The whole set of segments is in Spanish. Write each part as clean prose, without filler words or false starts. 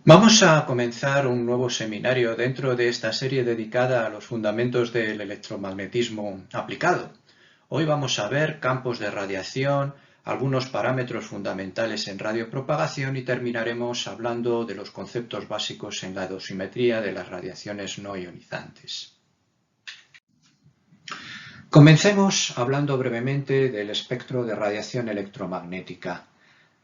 Vamos a comenzar un nuevo seminario dentro de esta serie dedicada a los fundamentos del electromagnetismo aplicado. Hoy vamos a ver campos de radiación, algunos parámetros fundamentales en radiopropagación y terminaremos hablando de los conceptos básicos en la dosimetría de las radiaciones no ionizantes. Comencemos hablando brevemente del espectro de radiación electromagnética.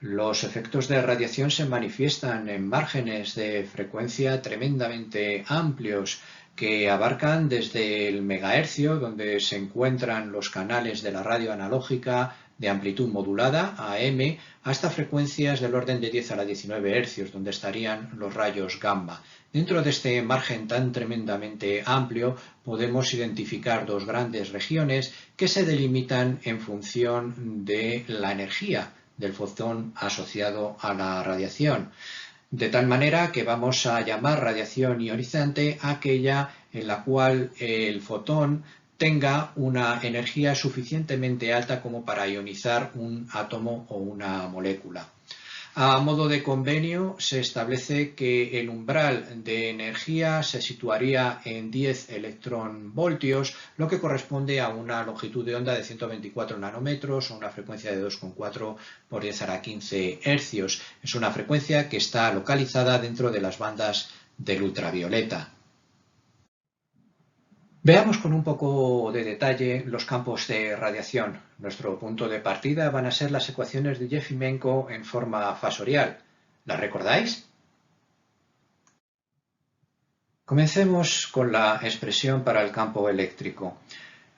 Los efectos de radiación se manifiestan en márgenes de frecuencia tremendamente amplios que abarcan desde el megahercio, donde se encuentran los canales de la radio analógica de amplitud modulada, AM, hasta frecuencias del orden de 10 a la 19 hercios, donde estarían los rayos gamma. Dentro de este margen tan tremendamente amplio podemos identificar dos grandes regiones que se delimitan en función de la energía del fotón asociado a la radiación. De tal manera que vamos a llamar radiación ionizante aquella en la cual el fotón tenga una energía suficientemente alta como para ionizar un átomo o una molécula. A modo de convenio, se establece que el umbral de energía se situaría en 10 electronvoltios, lo que corresponde a una longitud de onda de 124 nanómetros o una frecuencia de 2,4 por 10 a la 15 hercios. Es una frecuencia que está localizada dentro de las bandas del ultravioleta. Veamos con un poco de detalle los campos de radiación. Nuestro punto de partida van a ser las ecuaciones de Jeffimenko en forma fasorial. ¿Las recordáis? Comencemos con la expresión para el campo eléctrico.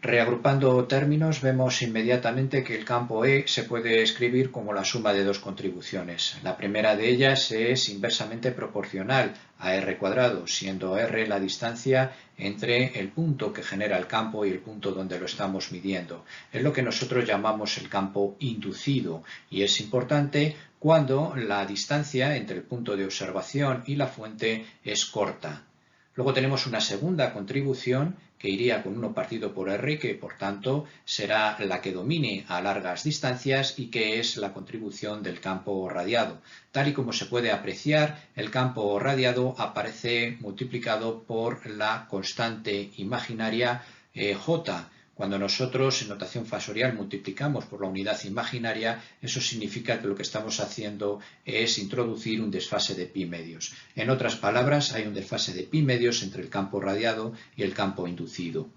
Reagrupando términos, vemos inmediatamente que el campo E se puede escribir como la suma de dos contribuciones. La primera de ellas es inversamente proporcional a R cuadrado, siendo R la distancia entre el punto que genera el campo y el punto donde lo estamos midiendo. Es lo que nosotros llamamos el campo inducido y es importante cuando la distancia entre el punto de observación y la fuente es corta. Luego tenemos una segunda contribución que iría con 1 partido por R, que por tanto será la que domine a largas distancias y que es la contribución del campo radiado. Tal y como se puede apreciar, el campo radiado aparece multiplicado por la constante imaginaria J. Cuando nosotros en notación fasorial multiplicamos por la unidad imaginaria, eso significa que lo que estamos haciendo es introducir un desfase de pi medios. En otras palabras, hay un desfase de pi medios entre el campo radiado y el campo inducido.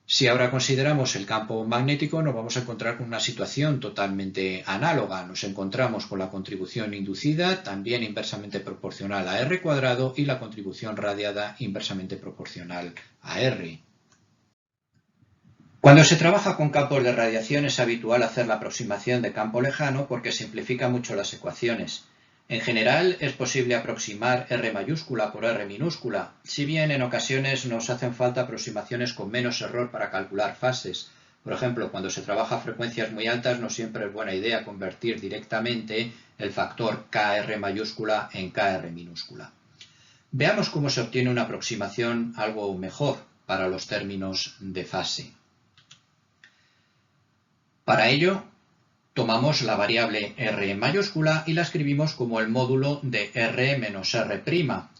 Si ahora consideramos el campo magnético, nos vamos a encontrar con una situación totalmente análoga. Nos encontramos con la contribución inducida, también inversamente proporcional a R cuadrado, y la contribución radiada inversamente proporcional a R. Cuando se trabaja con campos de radiación es habitual hacer la aproximación de campo lejano porque simplifica mucho las ecuaciones. En general es posible aproximar R mayúscula por R minúscula, si bien en ocasiones nos hacen falta aproximaciones con menos error para calcular fases. Por ejemplo, cuando se trabaja a frecuencias muy altas no siempre es buena idea convertir directamente el factor KR mayúscula en KR minúscula. Veamos cómo se obtiene una aproximación algo mejor para los términos de fase. Para ello, tomamos la variable R mayúscula y la escribimos como el módulo de R menos R',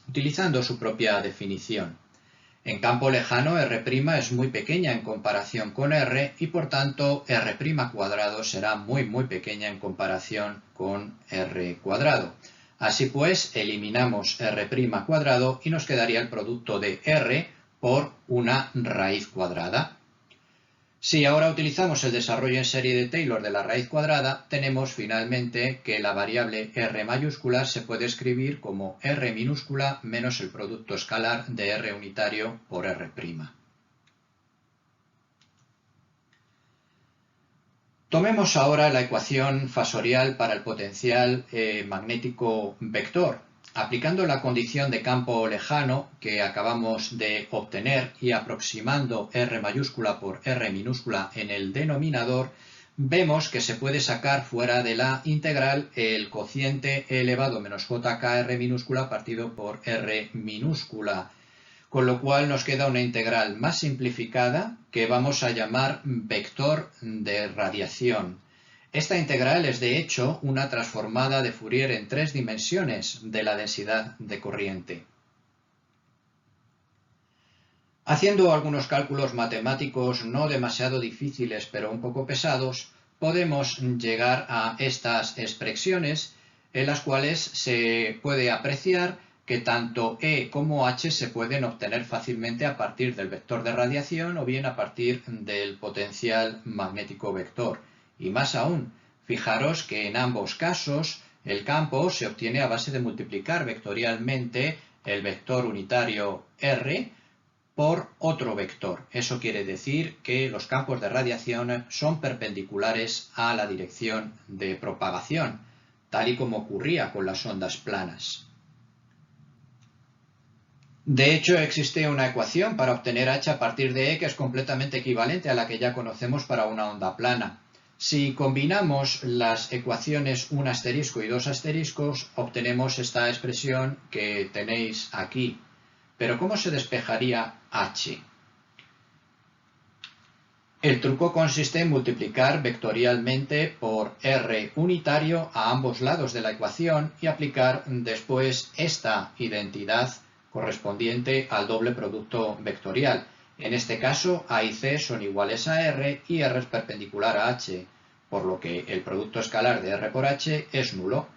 utilizando su propia definición. En campo lejano, R' es muy pequeña en comparación con R y por tanto R' cuadrado será muy pequeña en comparación con R cuadrado. Así pues, eliminamos R' cuadrado y nos quedaría el producto de R por una raíz cuadrada. Si ahora utilizamos el desarrollo en serie de Taylor de la raíz cuadrada, tenemos finalmente que la variable R mayúscula se puede escribir como R minúscula menos el producto escalar de R unitario por R'. Tomemos ahora la ecuación fasorial para el potencial magnético vector. Aplicando la condición de campo lejano que acabamos de obtener y aproximando R mayúscula por R minúscula en el denominador, vemos que se puede sacar fuera de la integral el cociente e elevado a menos jkr minúscula partido por R minúscula, con lo cual nos queda una integral más simplificada que vamos a llamar vector de radiación. Esta integral es de hecho una transformada de Fourier en 3 dimensiones de la densidad de corriente. Haciendo algunos cálculos matemáticos no demasiado difíciles pero un poco pesados, podemos llegar a estas expresiones en las cuales se puede apreciar que tanto E como H se pueden obtener fácilmente a partir del vector de radiación o bien a partir del potencial magnético vector. Y más aún, fijaros que en ambos casos el campo se obtiene a base de multiplicar vectorialmente el vector unitario R por otro vector. Eso quiere decir que los campos de radiación son perpendiculares a la dirección de propagación, tal y como ocurría con las ondas planas. De hecho, existe una ecuación para obtener h a partir de E que es completamente equivalente a la que ya conocemos para una onda plana. Si combinamos las ecuaciones 1 asterisco y 2 asteriscos, obtenemos esta expresión que tenéis aquí. Pero ¿cómo se despejaría h? El truco consiste en multiplicar vectorialmente por r unitario a ambos lados de la ecuación y aplicar después esta identidad correspondiente al doble producto vectorial. En este caso, A y C son iguales a R y R es perpendicular a H, por lo que el producto escalar de R por H es nulo.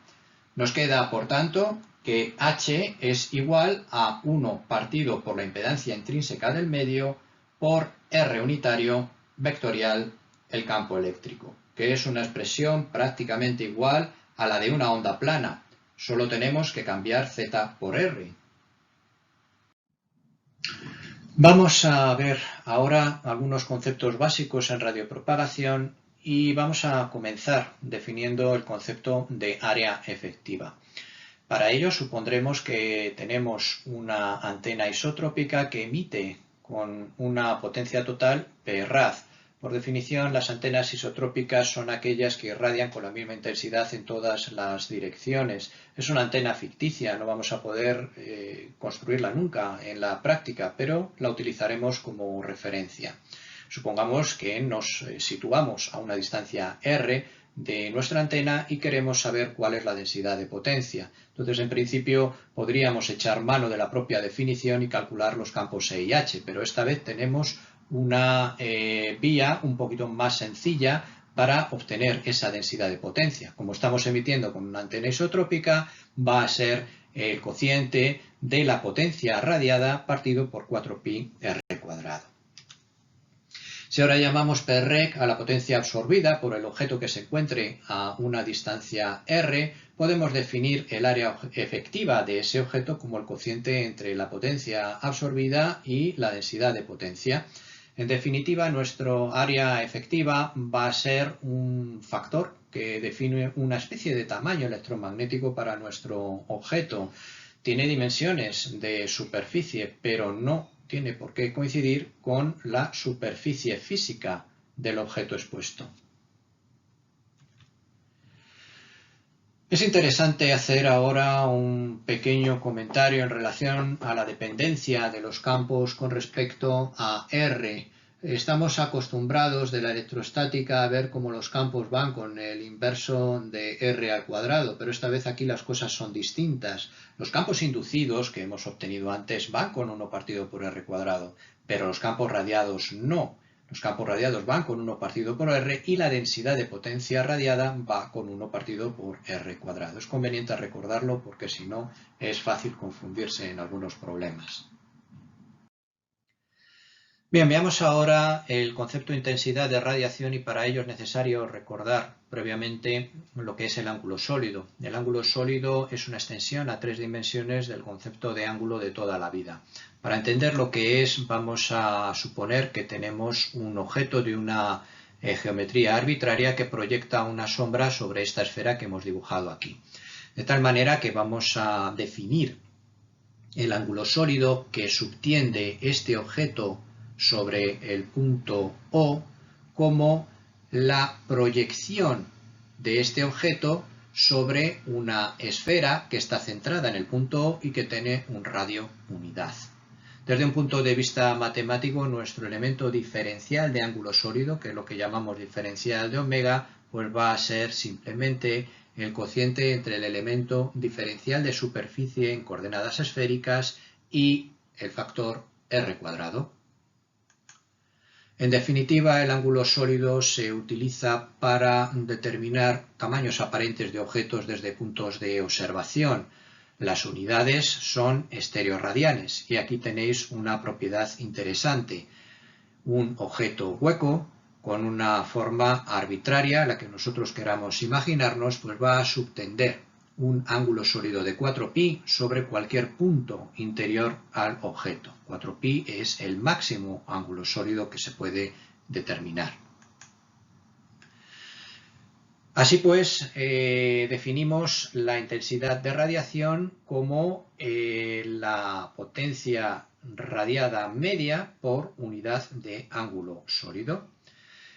Nos queda, por tanto, que H es igual a 1 partido por la impedancia intrínseca del medio por R unitario vectorial el campo eléctrico, que es una expresión prácticamente igual a la de una onda plana. Solo tenemos que cambiar Z por R. Vamos a ver ahora algunos conceptos básicos en radiopropagación y vamos a comenzar definiendo el concepto de área efectiva. Para ello supondremos que tenemos una antena isotrópica que emite con una potencia total P rad. Por definición, las antenas isotrópicas son aquellas que irradian con la misma intensidad en todas las direcciones. Es una antena ficticia, no vamos a poder construirla nunca en la práctica, pero la utilizaremos como referencia. Supongamos que nos situamos a una distancia R de nuestra antena y queremos saber cuál es la densidad de potencia. Entonces, en principio, podríamos echar mano de la propia definición y calcular los campos E y H, pero esta vez tenemos una vía un poquito más sencilla para obtener esa densidad de potencia. Como estamos emitiendo con una antena isotrópica, va a ser el cociente de la potencia radiada partido por 4pi r cuadrado. Si ahora llamamos Prrec a la potencia absorbida por el objeto que se encuentre a una distancia r, podemos definir el área efectiva de ese objeto como el cociente entre la potencia absorbida y la densidad de potencia. En definitiva, nuestro área efectiva va a ser un factor que define una especie de tamaño electromagnético para nuestro objeto. Tiene dimensiones de superficie, pero no tiene por qué coincidir con la superficie física del objeto expuesto. Es interesante hacer ahora un pequeño comentario en relación a la dependencia de los campos con respecto a R. Estamos acostumbrados de la electrostática a ver cómo los campos van con el inverso de R al cuadrado, pero esta vez aquí las cosas son distintas. Los campos inducidos que hemos obtenido antes van con 1 partido por R cuadrado, pero los campos radiados no. Los campos radiados van con 1 partido por R y la densidad de potencia radiada va con 1 partido por R cuadrado. Es conveniente recordarlo porque si no es fácil confundirse en algunos problemas. Bien, veamos ahora el concepto de intensidad de radiación y para ello es necesario recordar previamente lo que es el ángulo sólido. El ángulo sólido es una extensión a 3 dimensiones del concepto de ángulo de toda la vida. Para entender lo que es, vamos a suponer que tenemos un objeto de una geometría arbitraria que proyecta una sombra sobre esta esfera que hemos dibujado aquí. De tal manera que vamos a definir el ángulo sólido que subtiende este objeto sobre el punto O como la proyección de este objeto sobre una esfera que está centrada en el punto O y que tiene un radio unidad. Desde un punto de vista matemático, nuestro elemento diferencial de ángulo sólido, que es lo que llamamos diferencial de omega, pues va a ser simplemente el cociente entre el elemento diferencial de superficie en coordenadas esféricas y el factor r cuadrado. En definitiva, el ángulo sólido se utiliza para determinar tamaños aparentes de objetos desde puntos de observación. Las unidades son estereoradianes y aquí tenéis una propiedad interesante. Un objeto hueco con una forma arbitraria, la que nosotros queramos imaginarnos, pues va a subtender un ángulo sólido de 4π sobre cualquier punto interior al objeto. 4π es el máximo ángulo sólido que se puede determinar. Así pues, definimos la intensidad de radiación como la potencia radiada media por unidad de ángulo sólido.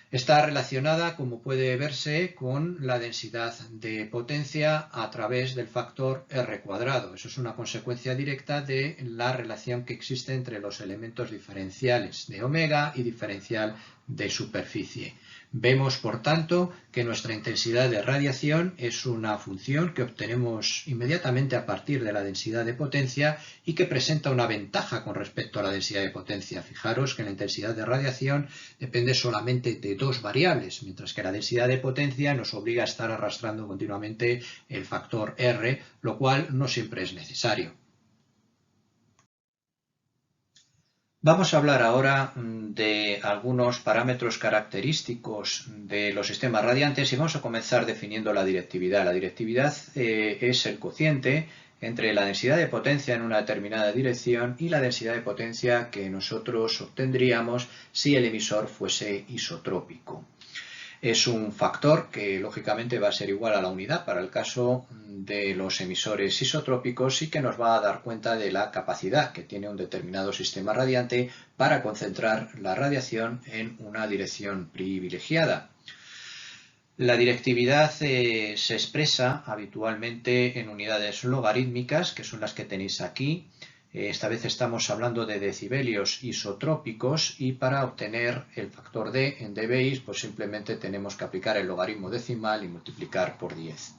Está relacionada, como puede verse, con la densidad de potencia a través del factor r cuadrado. Eso es una consecuencia directa de la relación que existe entre los elementos diferenciales de omega y diferencial de superficie. Vemos, por tanto, que nuestra intensidad de radiación es una función que obtenemos inmediatamente a partir de la densidad de potencia y que presenta una ventaja con respecto a la densidad de potencia. Fijaros que la intensidad de radiación depende solamente de dos variables, mientras que la densidad de potencia nos obliga a estar arrastrando continuamente el factor R, lo cual no siempre es necesario. Vamos a hablar ahora de algunos parámetros característicos de los sistemas radiantes y vamos a comenzar definiendo la directividad. La directividad es el cociente entre la densidad de potencia en una determinada dirección y la densidad de potencia que nosotros obtendríamos si el emisor fuese isotrópico. Es un factor que lógicamente va a ser igual a la unidad para el caso de los emisores isotrópicos y que nos va a dar cuenta de la capacidad que tiene un determinado sistema radiante para concentrar la radiación en una dirección privilegiada. La directividad se expresa habitualmente en unidades logarítmicas, que son las que tenéis aquí. Esta vez estamos hablando de decibelios isotrópicos y para obtener el factor D en dBi, pues simplemente tenemos que aplicar el logaritmo decimal y multiplicar por 10.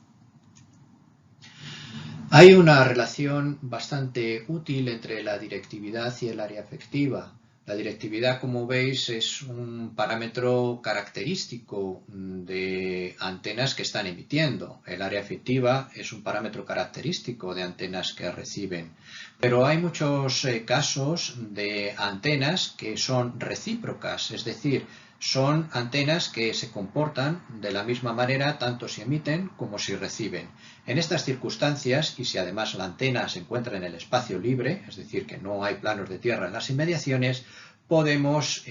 Hay una relación bastante útil entre la directividad y el área efectiva. La directividad, como veis, es un parámetro característico de antenas que están emitiendo. El área efectiva es un parámetro característico de antenas que reciben. Pero hay muchos casos de antenas que son recíprocas, es decir, son antenas que se comportan de la misma manera tanto si emiten como si reciben. En estas circunstancias, y si además la antena se encuentra en el espacio libre, es decir, que no hay planos de tierra en las inmediaciones, podemos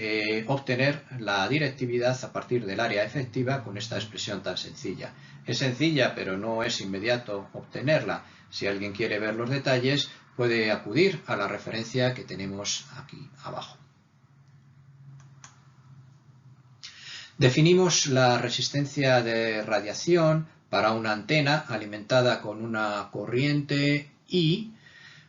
obtener la directividad a partir del área efectiva con esta expresión tan sencilla. Es sencilla, pero no es inmediato obtenerla. Si alguien quiere ver los detalles, puede acudir a la referencia que tenemos aquí abajo. Definimos la resistencia de radiación para una antena alimentada con una corriente I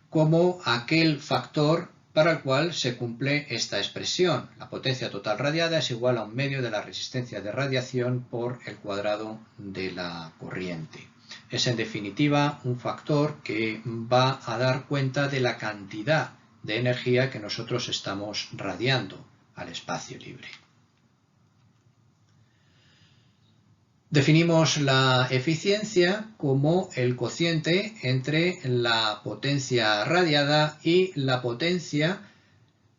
como aquel factor para el cual se cumple esta expresión. La potencia total radiada es igual a un medio de la resistencia de radiación por el cuadrado de la corriente. Es en definitiva un factor que va a dar cuenta de la cantidad de energía que nosotros estamos radiando al espacio libre. Definimos la eficiencia como el cociente entre la potencia radiada y la potencia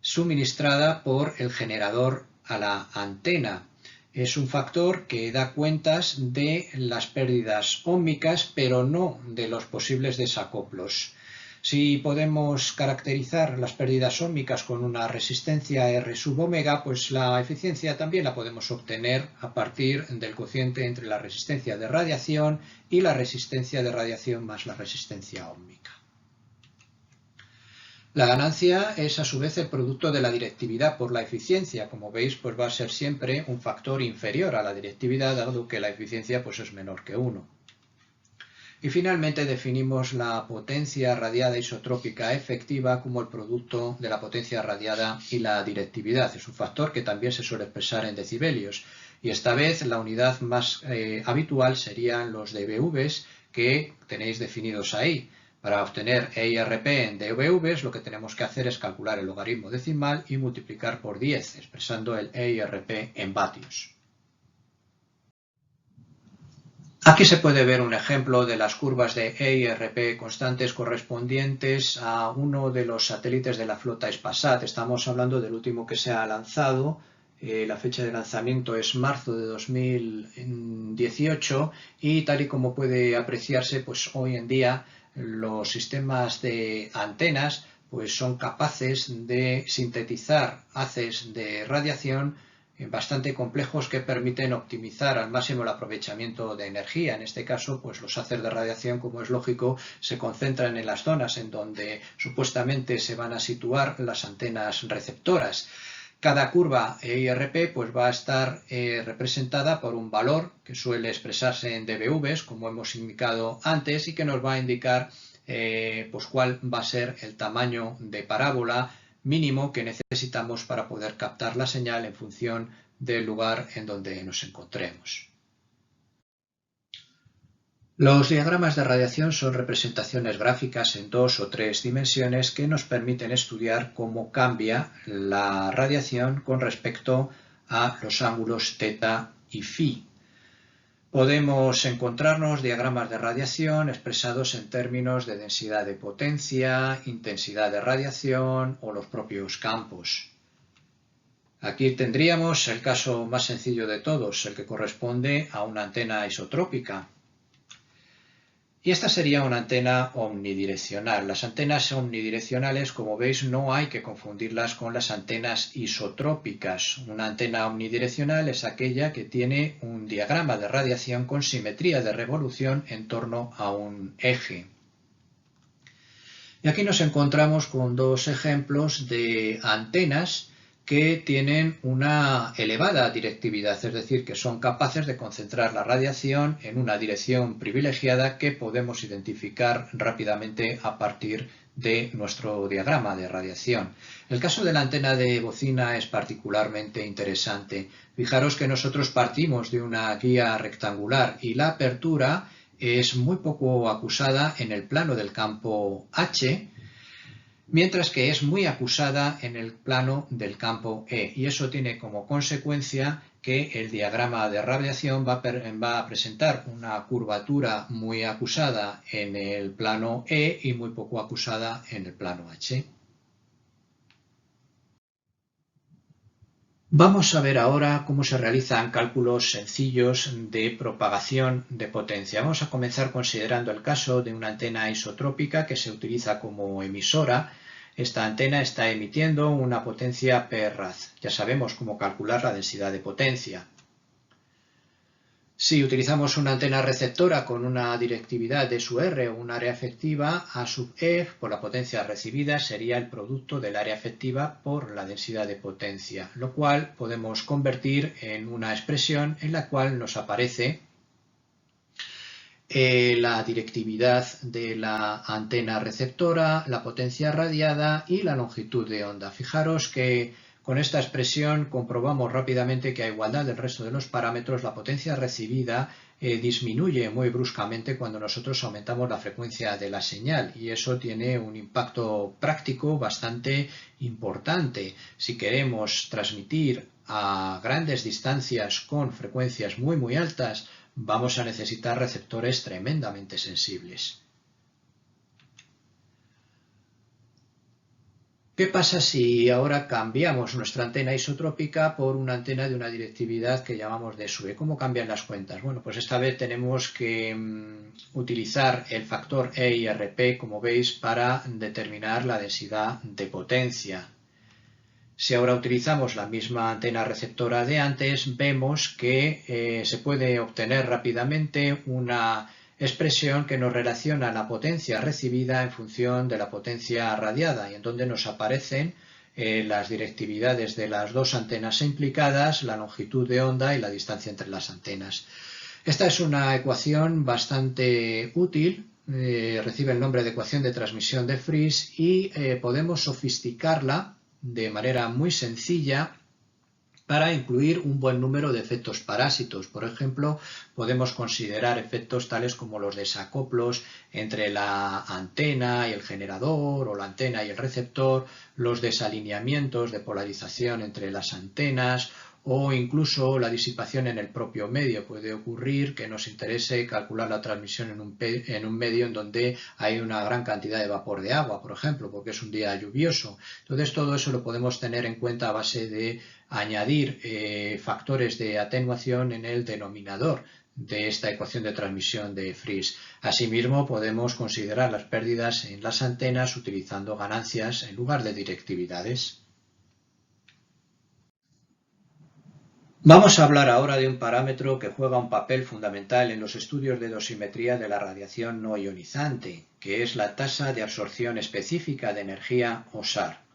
suministrada por el generador a la antena. Es un factor que da cuentas de las pérdidas óhmicas, pero no de los posibles desacoplos. Si podemos caracterizar las pérdidas óhmicas con una resistencia R sub omega, pues la eficiencia también la podemos obtener a partir del cociente entre la resistencia de radiación y la resistencia de radiación más la resistencia óhmica. La ganancia es a su vez el producto de la directividad por la eficiencia. Como veis, pues va a ser siempre un factor inferior a la directividad, dado que la eficiencia pues es menor que 1. Y finalmente definimos la potencia radiada isotrópica efectiva como el producto de la potencia radiada y la directividad. Es un factor que también se suele expresar en decibelios. Y esta vez la unidad más habitual serían los dBVs que tenéis definidos ahí. Para obtener EIRP en dBVs lo que tenemos que hacer es calcular el logaritmo decimal y multiplicar por 10, expresando el EIRP en vatios. Aquí se puede ver un ejemplo de las curvas de EIRP constantes correspondientes a uno de los satélites de la flota Spasat. Estamos hablando del último que se ha lanzado. La fecha de lanzamiento es marzo de 2018 y tal y como puede apreciarse, pues hoy en día los sistemas de antenas pues son capaces de sintetizar haces de radiación bastante complejos que permiten optimizar al máximo el aprovechamiento de energía. En este caso, pues los haces de radiación, como es lógico, se concentran en las zonas en donde supuestamente se van a situar las antenas receptoras. Cada curva EIRP pues va a estar representada por un valor que suele expresarse en dBVs, como hemos indicado antes, y que nos va a indicar pues cuál va a ser el tamaño de parábola mínimo que necesitamos para poder captar la señal en función del lugar en donde nos encontremos. Los diagramas de radiación son representaciones gráficas en 2 o 3 dimensiones que nos permiten estudiar cómo cambia la radiación con respecto a los ángulos θ y φ. Podemos encontrarnos diagramas de radiación expresados en términos de densidad de potencia, intensidad de radiación o los propios campos. Aquí tendríamos el caso más sencillo de todos, el que corresponde a una antena isotrópica. Y esta sería una antena omnidireccional. Las antenas omnidireccionales, como veis, no hay que confundirlas con las antenas isotrópicas. Una antena omnidireccional es aquella que tiene un diagrama de radiación con simetría de revolución en torno a un eje. Y aquí nos encontramos con dos ejemplos de antenas que tienen una elevada directividad, es decir, que son capaces de concentrar la radiación en una dirección privilegiada que podemos identificar rápidamente a partir de nuestro diagrama de radiación. El caso de la antena de bocina es particularmente interesante. Fijaros que nosotros partimos de una guía rectangular y la apertura es muy poco acusada en el plano del campo H, mientras que es muy acusada en el plano del campo E, y eso tiene como consecuencia que el diagrama de radiación va a presentar una curvatura muy acusada en el plano E y muy poco acusada en el plano H. Vamos a ver ahora cómo se realizan cálculos sencillos de propagación de potencia. Vamos a comenzar considerando el caso de una antena isotrópica que se utiliza como emisora. Esta antena está emitiendo una potencia Prrad. Ya sabemos cómo calcular la densidad de potencia. Si utilizamos una antena receptora con una directividad de su R o un área efectiva, A sub E por la potencia recibida sería el producto del área efectiva por la densidad de potencia, lo cual podemos convertir en una expresión en la cual nos aparece la directividad de la antena receptora, la potencia radiada y la longitud de onda. Fijaros que con esta expresión comprobamos rápidamente que a igualdad del resto de los parámetros la potencia recibida disminuye muy bruscamente cuando nosotros aumentamos la frecuencia de la señal, y eso tiene un impacto práctico bastante importante. Si queremos transmitir a grandes distancias con frecuencias muy altas, vamos a necesitar receptores tremendamente sensibles. ¿Qué pasa si ahora cambiamos nuestra antena isotrópica por una antena de una directividad que llamamos de SUE? ¿Cómo cambian las cuentas? Bueno, pues esta vez tenemos que utilizar el factor EIRP, como veis, para determinar la densidad de potencia. Si ahora utilizamos la misma antena receptora de antes, vemos que se puede obtener rápidamente una expresión que nos relaciona la potencia recibida en función de la potencia radiada, y en donde nos aparecen las directividades de las dos antenas implicadas, la longitud de onda y la distancia entre las antenas. Esta es una ecuación bastante útil, recibe el nombre de ecuación de transmisión de Friis, y podemos sofisticarla de manera muy sencilla para incluir un buen número de efectos parásitos. Por ejemplo, podemos considerar efectos tales como los desacoplos entre la antena y el generador o la antena y el receptor, los desalineamientos de polarización entre las antenas o incluso la disipación en el propio medio. Puede ocurrir que nos interese calcular la transmisión en un medio en donde hay una gran cantidad de vapor de agua, por ejemplo, porque es un día lluvioso. Entonces todo eso lo podemos tener en cuenta a base de añadir factores de atenuación en el denominador de esta ecuación de transmisión de Friis. Asimismo, podemos considerar las pérdidas en las antenas utilizando ganancias en lugar de directividades. Vamos a hablar ahora de un parámetro que juega un papel fundamental en los estudios de dosimetría de la radiación no ionizante, que es la tasa de absorción específica de energía o SAR.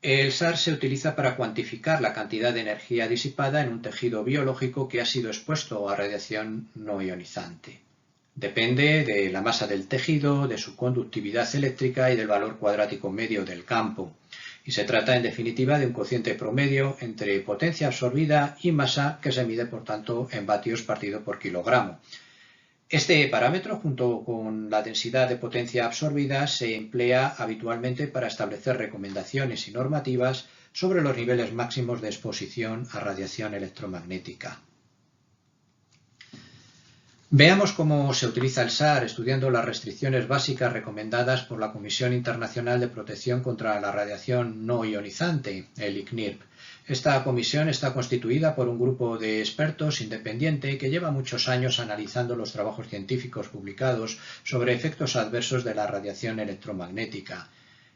El SAR se utiliza para cuantificar la cantidad de energía disipada en un tejido biológico que ha sido expuesto a radiación no ionizante. Depende de la masa del tejido, de su conductividad eléctrica y del valor cuadrático medio del campo. Y se trata, en definitiva, de un cociente promedio entre potencia absorbida y masa que se mide, por tanto, en vatios partido por kilogramo. Este parámetro, junto con la densidad de potencia absorbida, se emplea habitualmente para establecer recomendaciones y normativas sobre los niveles máximos de exposición a radiación electromagnética. Veamos cómo se utiliza el SAR estudiando las restricciones básicas recomendadas por la Comisión Internacional de Protección contra la Radiación No Ionizante, el ICNIRP. Esta comisión está constituida por un grupo de expertos independiente que lleva muchos años analizando los trabajos científicos publicados sobre efectos adversos de la radiación electromagnética.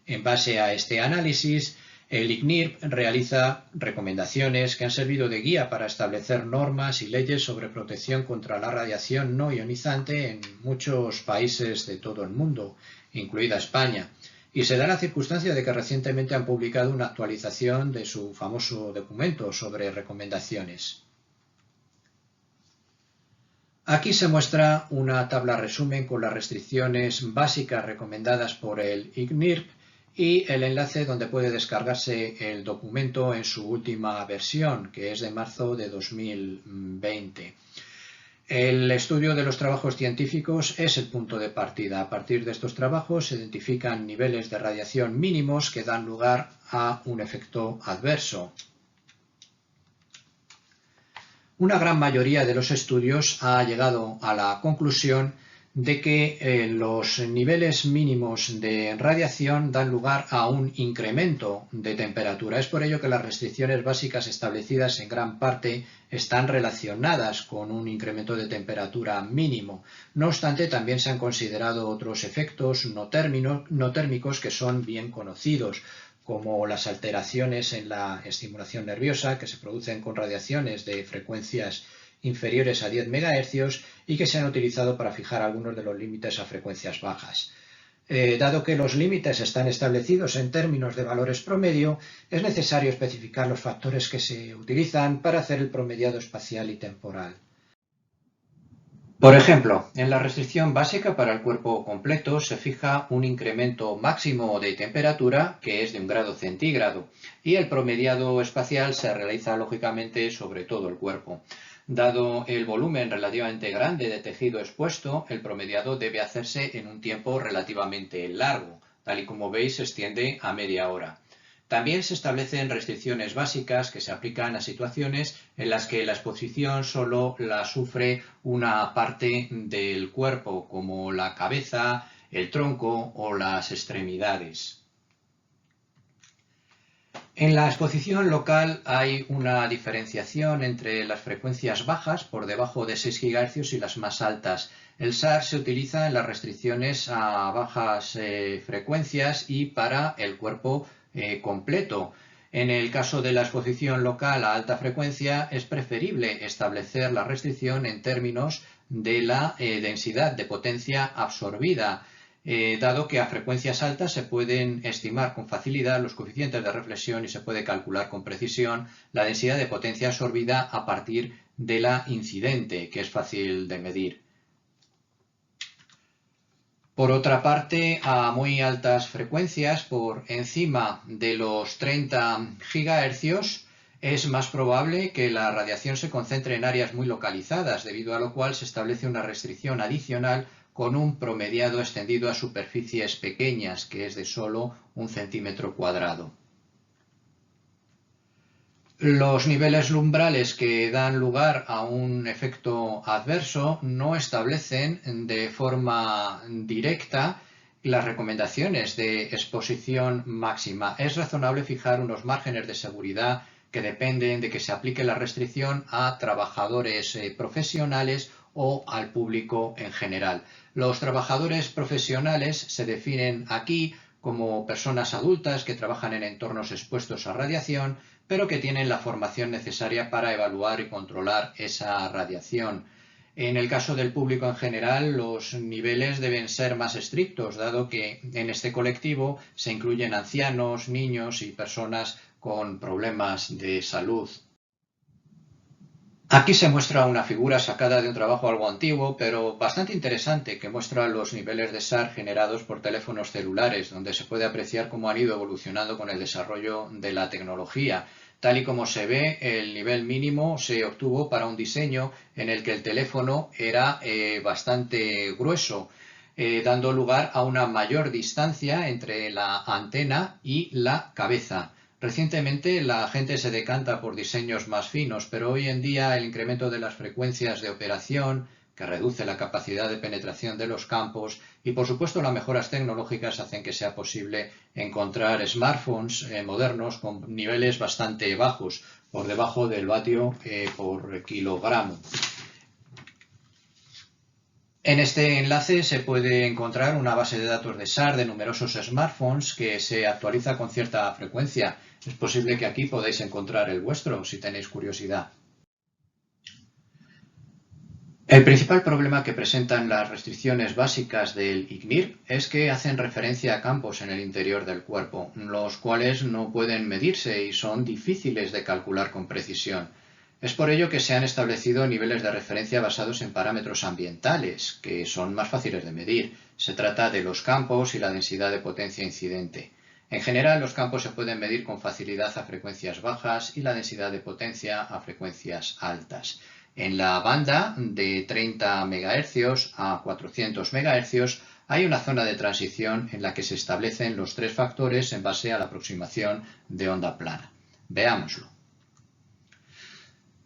En base a este análisis, el ICNIRP realiza recomendaciones que han servido de guía para establecer normas y leyes sobre protección contra la radiación no ionizante en muchos países de todo el mundo, incluida España. Y se da la circunstancia de que recientemente han publicado una actualización de su famoso documento sobre recomendaciones. Aquí se muestra una tabla resumen con las restricciones básicas recomendadas por el ICNIRP y el enlace donde puede descargarse el documento en su última versión, que es de marzo de 2020. El estudio de los trabajos científicos es el punto de partida. A partir de estos trabajos se identifican niveles de radiación mínimos que dan lugar a un efecto adverso. Una gran mayoría de los estudios ha llegado a la conclusión de que los niveles mínimos de radiación dan lugar a un incremento de temperatura. Es por ello que las restricciones básicas establecidas en gran parte están relacionadas con un incremento de temperatura mínimo. No obstante, también se han considerado otros efectos no térmicos que son bien conocidos, como las alteraciones en la estimulación nerviosa que se producen con radiaciones de frecuencias inferiores a 10 MHz y que se han utilizado para fijar algunos de los límites a frecuencias bajas. Dado que los límites están establecidos en términos de valores promedio, es necesario especificar los factores que se utilizan para hacer el promediado espacial y temporal. Por ejemplo, en la restricción básica para el cuerpo completo se fija un incremento máximo de temperatura que es de 1 grado centígrado y el promediado espacial se realiza lógicamente sobre todo el cuerpo. Dado el volumen relativamente grande de tejido expuesto, el promediado debe hacerse en un tiempo relativamente largo, tal y como veis se extiende a media hora. También se establecen restricciones básicas que se aplican a situaciones en las que la exposición solo la sufre una parte del cuerpo, como la cabeza, el tronco o las extremidades. En la exposición local hay una diferenciación entre las frecuencias bajas, por debajo de 6 GHz, y las más altas. El SAR se utiliza en las restricciones a bajas frecuencias y para el cuerpo completo. En el caso de la exposición local a alta frecuencia es preferible establecer la restricción en términos de la densidad de potencia absorbida, dado que a frecuencias altas se pueden estimar con facilidad los coeficientes de reflexión y se puede calcular con precisión la densidad de potencia absorbida a partir de la incidente, que es fácil de medir. Por otra parte, a muy altas frecuencias, por encima de los 30 GHz, es más probable que la radiación se concentre en áreas muy localizadas, debido a lo cual se establece una restricción adicional con un promediado extendido a superficies pequeñas, que es de solo 1 centímetro cuadrado. Los niveles lumbrales que dan lugar a un efecto adverso no establecen de forma directa las recomendaciones de exposición máxima. Es razonable fijar unos márgenes de seguridad que dependen de que se aplique la restricción a trabajadores profesionales o al público en general. Los trabajadores profesionales se definen aquí como personas adultas que trabajan en entornos expuestos a radiación, pero que tienen la formación necesaria para evaluar y controlar esa radiación. En el caso del público en general, los niveles deben ser más estrictos, dado que en este colectivo se incluyen ancianos, niños y personas con problemas de salud. Aquí se muestra una figura sacada de un trabajo algo antiguo, pero bastante interesante, que muestra los niveles de SAR generados por teléfonos celulares, donde se puede apreciar cómo han ido evolucionando con el desarrollo de la tecnología. Tal y como se ve, el nivel mínimo se obtuvo para un diseño en el que el teléfono era bastante grueso, dando lugar a una mayor distancia entre la antena y la cabeza. Recientemente la gente se decanta por diseños más finos, pero hoy en día el incremento de las frecuencias de operación, que reduce la capacidad de penetración de los campos, y por supuesto las mejoras tecnológicas hacen que sea posible encontrar smartphones modernos con niveles bastante bajos, por debajo del vatio por kilogramo. En este enlace se puede encontrar una base de datos de SAR de numerosos smartphones que se actualiza con cierta frecuencia. Es posible que aquí podáis encontrar el vuestro si tenéis curiosidad. El principal problema que presentan las restricciones básicas del ICNIRP es que hacen referencia a campos en el interior del cuerpo, los cuales no pueden medirse y son difíciles de calcular con precisión. Es por ello que se han establecido niveles de referencia basados en parámetros ambientales, que son más fáciles de medir. Se trata de los campos y la densidad de potencia incidente. En general, los campos se pueden medir con facilidad a frecuencias bajas y la densidad de potencia a frecuencias altas. En la banda de 30 MHz a 400 MHz hay una zona de transición en la que se establecen los tres factores en base a la aproximación de onda plana. Veámoslo.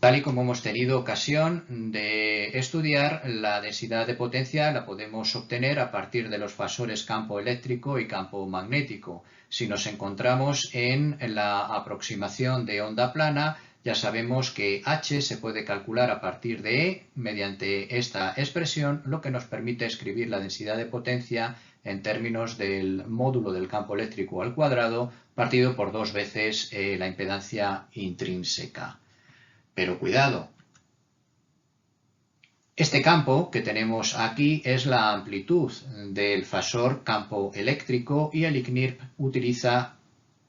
Tal y como hemos tenido ocasión de estudiar, la densidad de potencia la podemos obtener a partir de los fasores campo eléctrico y campo magnético. Si nos encontramos en la aproximación de onda plana, ya sabemos que H se puede calcular a partir de E mediante esta expresión, lo que nos permite escribir la densidad de potencia en términos del módulo del campo eléctrico al cuadrado partido por 2 veces la impedancia intrínseca. Pero cuidado, este campo que tenemos aquí es la amplitud del fasor campo eléctrico y el ICNIRP utiliza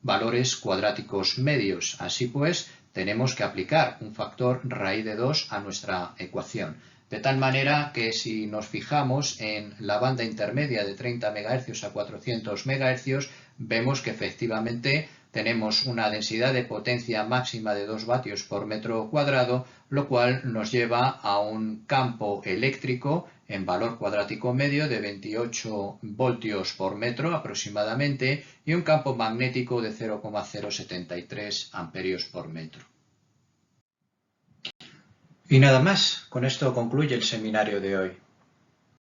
valores cuadráticos medios. Así pues, tenemos que aplicar un factor raíz de 2 a nuestra ecuación. De tal manera que si nos fijamos en la banda intermedia de 30 MHz a 400 MHz, vemos que efectivamente tenemos una densidad de potencia máxima de 2 vatios por metro cuadrado, lo cual nos lleva a un campo eléctrico en valor cuadrático medio de 28 voltios por metro aproximadamente y un campo magnético de 0,073 amperios por metro. Y nada más, con esto concluye el seminario de hoy.